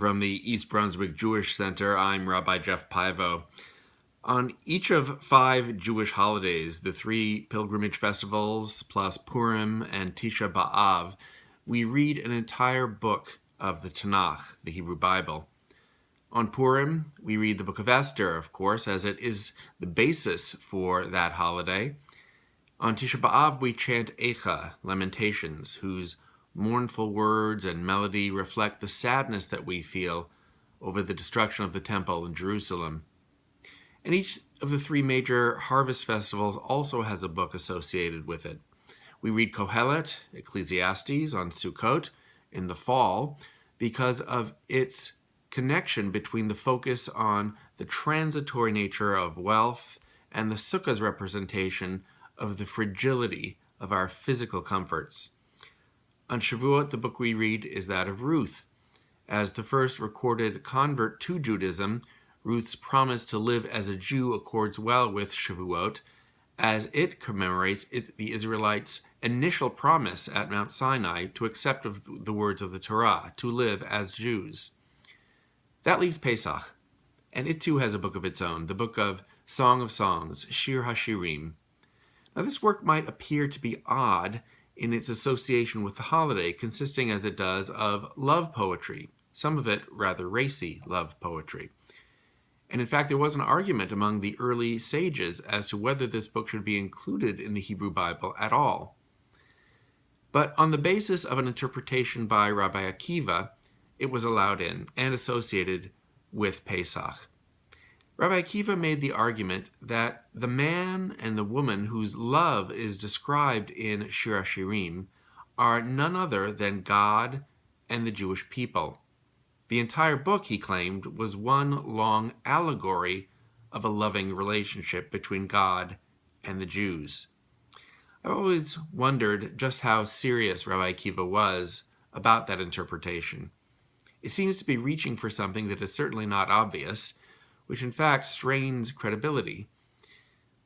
From the East Brunswick Jewish Center, I'm Rabbi Jeff Paivo. On each of 5 Jewish holidays, the 3 pilgrimage festivals, plus Purim and Tisha B'Av, we read an entire book of the Tanakh, the Hebrew Bible. On Purim, we read the book of Esther, of course, as it is the basis for that holiday. On Tisha B'Av, we chant Eicha, Lamentations, whose mournful words and melody reflect the sadness that we feel over the destruction of the temple in Jerusalem. And each of the 3 major harvest festivals also has a book associated with it. We read Kohelet, Ecclesiastes, on Sukkot in the fall because of its connection between the focus on the transitory nature of wealth and the Sukkah's representation of the fragility of our physical comforts. On Shavuot, the book we read is that of Ruth. As the first recorded convert to Judaism, Ruth's promise to live as a Jew accords well with Shavuot, as it commemorates the Israelites' initial promise at Mount Sinai to accept of the words of the Torah, to live as Jews. That leaves Pesach, and it too has a book of its own, the book of Song of Songs, Shir HaShirim. Now this work might appear to be odd in its association with the holiday, consisting as it does of love poetry, some of it rather racy love poetry. And in fact, there was an argument among the early sages as to whether this book should be included in the Hebrew Bible at all. But on the basis of an interpretation by Rabbi Akiva, it was allowed in and associated with Pesach. Rabbi Akiva made the argument that the man and the woman whose love is described in Shir HaShirim are none other than God and the Jewish people. The entire book, he claimed, was one long allegory of a loving relationship between God and the Jews. I've always wondered just how serious Rabbi Akiva was about that interpretation. It seems to be reaching for something that is certainly not obvious, which in fact strains credibility.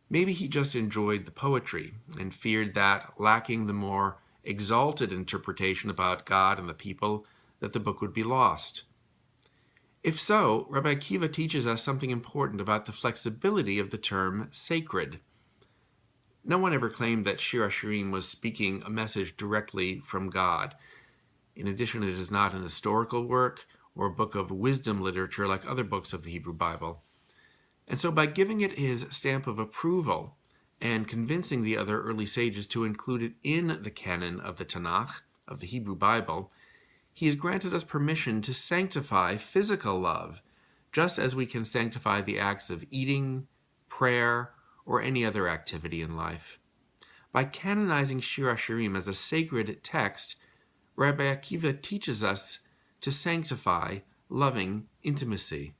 Maybe he just enjoyed the poetry and feared that, lacking the more exalted interpretation about God and the people, that the book would be lost. If so, Rabbi Akiva teaches us something important about the flexibility of the term sacred. No one ever claimed that Shir HaShirim was speaking a message directly from God. In addition, it is not an historical work or a book of wisdom literature like other books of the Hebrew Bible. And so by giving it his stamp of approval and convincing the other early sages to include it in the canon of the Tanakh, of the Hebrew Bible, he has granted us permission to sanctify physical love, just as we can sanctify the acts of eating, prayer, or any other activity in life. By canonizing Shir HaShirim as a sacred text, Rabbi Akiva teaches us to sanctify loving intimacy.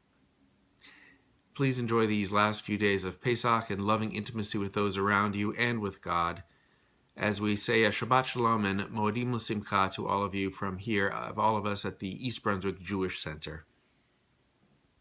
Please enjoy these last few days of Pesach and loving intimacy with those around you and with God, as we say a Shabbat Shalom and Moedim L'Simcha to all of you from here, of all of us at the East Brunswick Jewish Center.